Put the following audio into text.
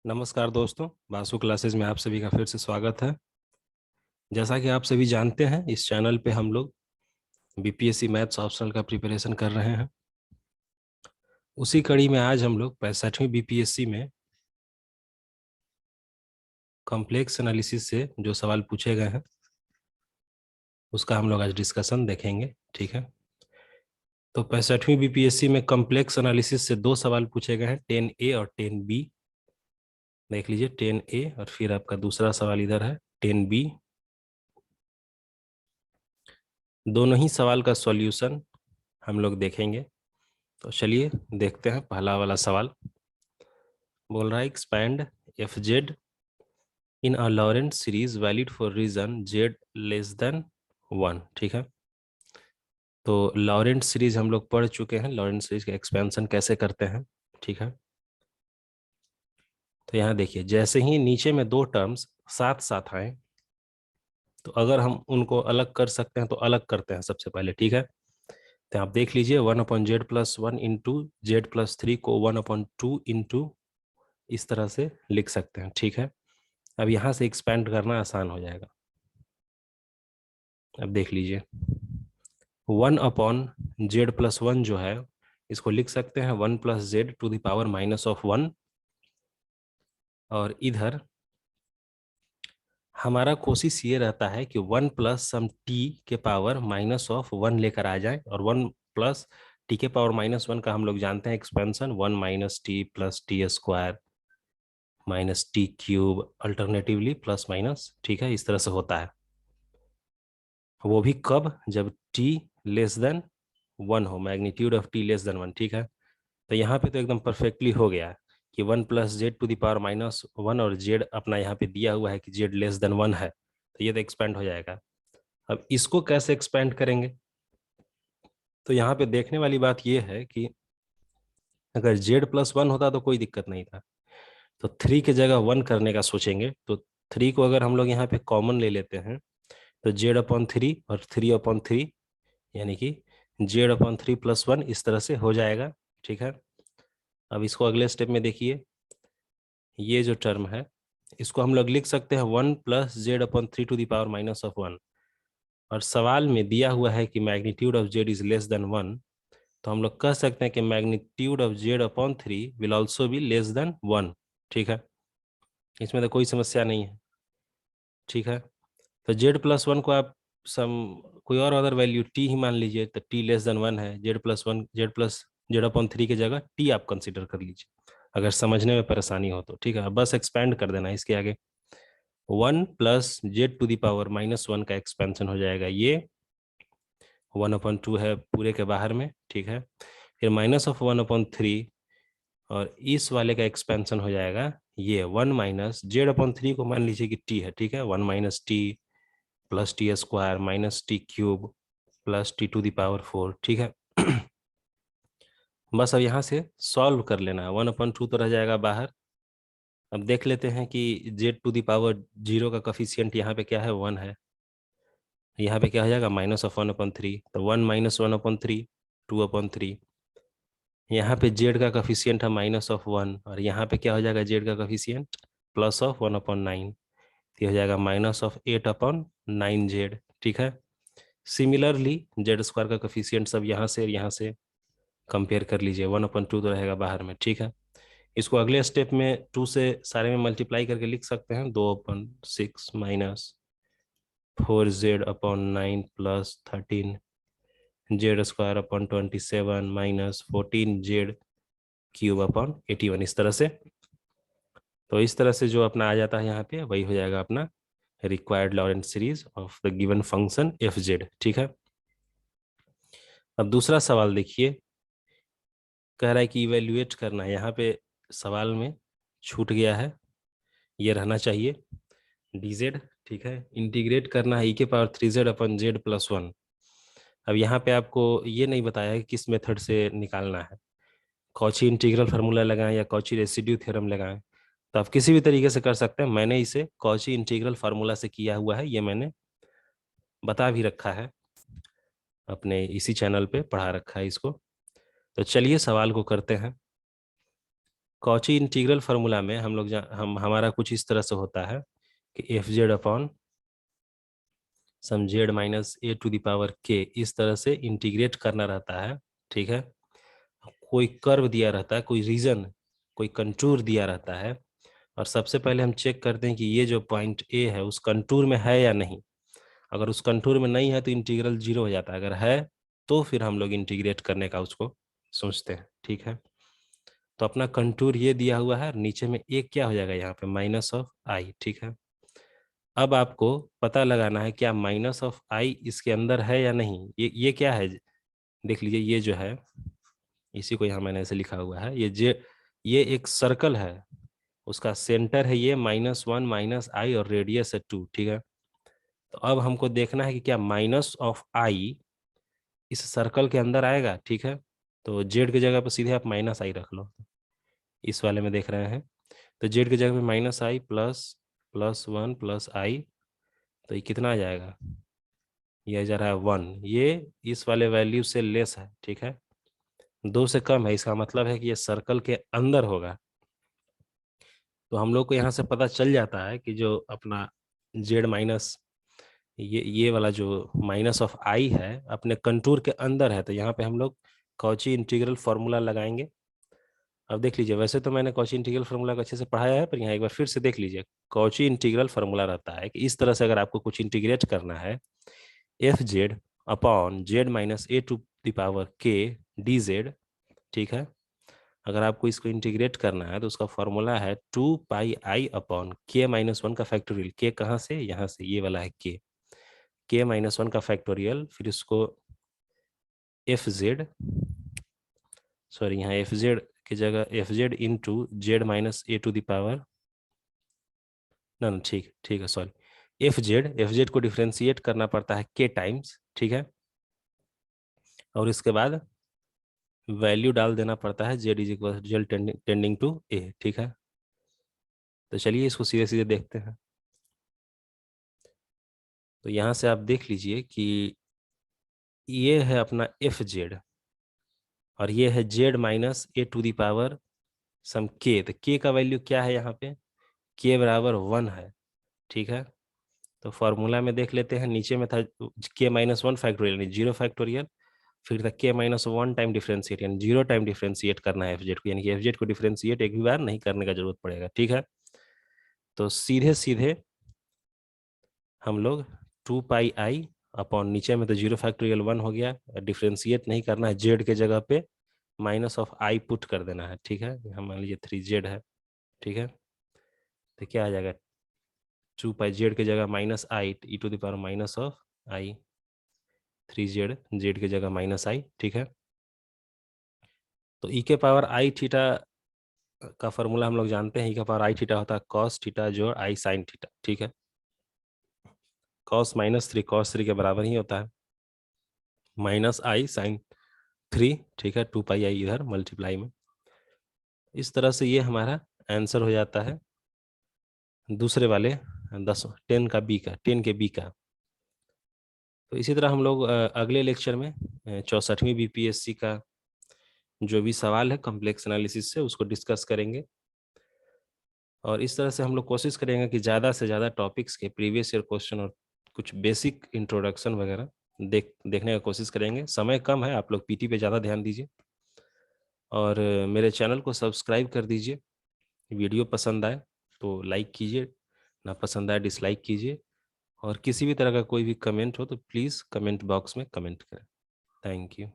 नमस्कार दोस्तों, बासु क्लासेस में आप सभी का फिर से स्वागत है। जैसा कि आप सभी जानते हैं, इस चैनल पे हम लोग बीपीएससी मैथ्स ऑप्शनल का प्रिपरेशन कर रहे हैं। उसी कड़ी में आज हम लोग 65वीं बीपीएससी में कॉम्प्लेक्स एनालिसिस से जो सवाल पूछे गए हैं उसका हम लोग आज डिस्कशन देखेंगे। ठीक है, तो 65वीं बीपीएससी में कॉम्प्लेक्स एनालिसिस से दो सवाल पूछे गए हैं, 10A और 10B। देख लीजिए 10A और फिर आपका दूसरा सवाल इधर है 10B। दोनों ही सवाल का सॉल्यूशन हम लोग देखेंगे। तो चलिए देखते हैं। पहला वाला सवाल बोल रहा है expand F Z in a Laurent series valid for region Z less than 1। ठीक है, तो लॉरेंट सीरीज हम लोग पढ़ चुके हैं, लॉरेंट सीरीज का एक्सपेंशन कैसे करते हैं। ठीक है, तो यहाँ देखिए जैसे ही नीचे में दो टर्म्स साथ साथ आए तो अगर हम उनको अलग कर सकते हैं तो अलग करते हैं सबसे पहले। ठीक है, तो आप देख लीजिए 1/z+1 इंटू z+3 को 1/2 इंटू इस तरह से लिख सकते हैं। ठीक है, अब यहाँ से एक्सपेंड करना आसान हो जाएगा। अब देख लीजिए 1/z+1 जो है इसको लिख सकते हैं 1+z⁻⁻1। और इधर हमारा कोशिश ये रहता है कि 1+t के पावर -1 लेकर आ जाए, और 1+t के पावर -1 का हम लोग जानते हैं expansion 1 - t+t² -t³ alternatively plus minus. ठीक है, इस तरह से होता है। वो भी कब? जब t लेस देन 1 हो, magnitude of t less than 1। ठीक है, तो यहाँ पे तो एकदम परफेक्टली हो गया कि 1+z⁻⁻1 और z अपना यहाँ पे दिया हुआ है कि z लेस देन 1 है, तो ये तो एक्सपेंड हो जाएगा। अब इसको कैसे एक्सपेंड करेंगे? तो यहाँ पे देखने वाली बात ये है कि अगर z+1 होता तो कोई दिक्कत नहीं था, तो 3 की जगह 1 करने का सोचेंगे तो 3 को अगर हम लोग यहाँ पे कॉमन ले लेते हैं तो z/3 और 3/3 यानी कि z/3+1 इस तरह से हो जाएगा। ठीक है, अब इसको अगले स्टेप में देखिए, ये जो टर्म है इसको हम लोग लिख सकते हैं 1+z/3⁻⁻1। और सवाल में दिया हुआ है कि magnitude of z is less than 1, तो हम लोग कह सकते हैं कि magnitude of z/3 will also be less than 1। ठीक है, इसमें तो कोई समस्या नहीं है। ठीक है, तो z+1 को आप सम कोई और अदर वैल्यू t ही मान लीजिए, तो t लेस देन 1 है। z+1 z+z/3 की जगह t आप कंसिडर कर लीजिए अगर समझने में परेशानी हो तो। ठीक है, बस एक्सपेंड कर देना इसके आगे। 1+z⁻⁻1 का एक्सपेंशन हो जाएगा, ये 1/2 है पूरे के बाहर में। ठीक है, फिर -1/3 और इस वाले का एक्सपेंशन हो जाएगा ये 1 - z/3 को मान लीजिए कि t है। ठीक है, 1 - t plus t² -t³ plus t⁴। ठीक है बस अब यहाँ से सॉल्व कर लेना है। 1/2 तो रह जाएगा बाहर। अब देख लेते हैं कि z⁻0 का कफिशियंट यहाँ पे क्या है, 1 है। यहाँ पे क्या हो जाएगा -1/3, तो 1 - 1/3 2/3। यहाँ पे z का कफिशियंट है -1 और यहाँ पे क्या हो जाएगा z का कफिशियंट +1/9, तो हो जाएगा -8/9z। ठीक है, सिमिलरली z² का कफिशियंट सब यहाँ से कंपेयर कर लीजिए, 1/2 तो रहेगा बाहर में। ठीक है, इसको अगले स्टेप में 2 से सारे में मल्टीप्लाई करके लिख सकते हैं, 2/6 -4z/9 प्लस 13 z² 14z³ इस तरह से। तो इस तरह से जो अपना आ जाता है यहाँ पे वही हो जाएगा अपना required Laurent series of the given function F Z. ठीक है, अब दूसरा सवाल देखिए, कह रहा है कि इवेल्युएट करना है। यहाँ पे सवाल में छूट गया है, ये रहना चाहिए dz। ठीक है, इंटीग्रेट करना है e⁻3z/z+1। अब यहाँ पे आपको ये नहीं बताया है कि किस मेथड से निकालना है, कॉची इंटीग्रल फार्मूला लगाएं या कॉची रेसिड्यू थ्योरम लगाएं, तो आप किसी भी तरीके से कर सकते हैं। मैंने इसे कॉची इंटीग्रल फार्मूला से किया हुआ है, ये मैंने बता भी रखा है, अपने इसी चैनल पे पढ़ा रखा है इसको। तो चलिए सवाल को करते हैं। कॉची इंटीग्रल फार्मूला में हम लोग हमारा कुछ इस तरह से होता है कि F Z upon some Z minus A to the power K, इस तरह से इंटीग्रेट करना रहता है। ठीक है, कोई कर्व दिया रहता है, कोई रीजन, कोई कंटूर दिया रहता है, और सबसे पहले हम चेक करते हैं कि ये जो पॉइंट ए है उस कंटूर में है या नहीं। अगर उस कंटूर में नहीं है तो इंटीग्रल जीरो हो जाता है, अगर है तो फिर हम लोग इंटीग्रेट करने का उसको सोचते हैं। ठीक है, तो अपना कंटूर ये दिया हुआ है, नीचे में एक क्या हो जाएगा यहाँ पे माइनस ऑफ आई। ठीक है, अब आपको पता लगाना है क्या माइनस ऑफ आई इसके अंदर है या नहीं। ये क्या है, देख लीजिए, ये जो है इसी को यहाँ मैंने ऐसे लिखा हुआ है, ये एक सर्कल है, उसका सेंटर है ये -1 -i और रेडियस है 2। ठीक है, तो अब हमको देखना है कि क्या माइनस ऑफ आई इस सर्कल के अंदर आएगा। ठीक है, तो जेड की जगह पर सीधे आप -i रख लो, इस वाले में देख रहे हैं, तो जेड की जगह पे -i ++1 +i, तो ये कितना आ जाएगा, ये आ जा रहा है 1, ये इस वाले वैल्यू से लेस है। ठीक है, 2 से कम है, इसका मतलब है कि ये सर्कल के अंदर होगा। तो हम लोग को यहाँ से पता चल जाता है कि जो अपना जेड माइनस ये वाला जो माइनस ऑफ आई है अपने कंटूर के अंदर है, तो यहाँ पे हम लोग कॉची इंटीग्रल फार्मूला लगाएंगे। अब देख लीजिए, वैसे तो मैंने कॉची इंटीग्रल फार्मूला को अच्छे से पढ़ाया है, पर यहाँ एक बार फिर से देख लीजिए। कॉची इंटीग्रल फार्मूला रहता है कि इस तरह से अगर आपको कुछ इंटीग्रेट करना है, F Z upon Z minus A to the power K D Z. ठीक है, अगर आपको इसको इंटीग्रेट करना है तो उसका फॉर्मूला है 2 पाई अपॉन के -1 का फैक्टोरियल। के कहाँ से, यहाँ से, ये वाला है के -1 का फैक्टोरियल, फिर इसको एफ जेड, सॉरी यहाँ एफ जेड की जगह F Z into Z minus A to the power, ना ना ठीक ठीक है, सॉरी, एफ जेड को डिफ्रेंशिएट करना पड़ता है के टाइम्स। ठीक है, और इसके बाद वैल्यू डाल देना पड़ता है z is equal z tending to a. ठीक है, तो चलिए इसको सीधे सीधे देखते हैं। तो यहाँ से आप देख लीजिए कि ये है अपना एफ जेड, और ये है z minus A to the power some k. तो के का वैल्यू क्या है यहाँ पे, के बराबर 1 है। ठीक है, तो फॉर्मूला में देख लेते हैं, नीचे में था के -1 फैक्टोरियल यानी 0 फैक्टोरियल, फिर था के -1 टाइम डिफ्रेंशिएट यानी 0 टाइम डिफ्रेंशिएट करना है एफ जेड को, यानी कि एफ जेड को डिफ्रेंशिएट एक भी बार नहीं करने का जरूरत पड़ेगा। ठीक है, तो सीधे सीधे हम लोग 2 पाई अपॉन, नीचे में तो 0 फैक्टोरियल 1 हो गया, डिफ्रेंशिएट नहीं करना है, जेड के जगह पे माइनस ऑफ आई पुट कर देना है। ठीक है, यहाँ मान लीजिए 3z है। ठीक है, तो क्या आ जाएगा, 2 पाई जेड की जगह -i E to the power minus of I, 3z Z की जगह -i। ठीक है, तो ई के पावर आई थीटा का फॉर्मूला हम लोग जानते हैं, ई का पावर आई थीटा होता है कॉस थीटा जोड़ आई साइन थीटा। ठीक है, cos-3 cos 3 के बराबर ही होता है -i sin 3। ठीक है, 2 पाई इधर मल्टीप्लाई में, इस तरह से ये हमारा आंसर हो जाता है दूसरे वाले 10 के बी का। तो इसी तरह हम लोग अगले लेक्चर में 64वीं बीपीएससी का जो भी सवाल है कॉम्प्लेक्स एनालिसिस से उसको डिस्कस करेंगे, और इस तरह से हम लोग कोशिश करेंगे कि ज़्यादा से ज़्यादा टॉपिक्स के प्रीवियस ईयर क्वेश्चन और कुछ बेसिक इंट्रोडक्शन वगैरह देखने का कोशिश करेंगे। समय कम है, आप लोग पीटी पे ज़्यादा ध्यान दीजिए, और मेरे चैनल को सब्सक्राइब कर दीजिए। वीडियो पसंद आए तो लाइक कीजिए, ना पसंद आए डिसलाइक कीजिए, और किसी भी तरह का कोई भी कमेंट हो तो प्लीज़ कमेंट बॉक्स में कमेंट करें। Thank you.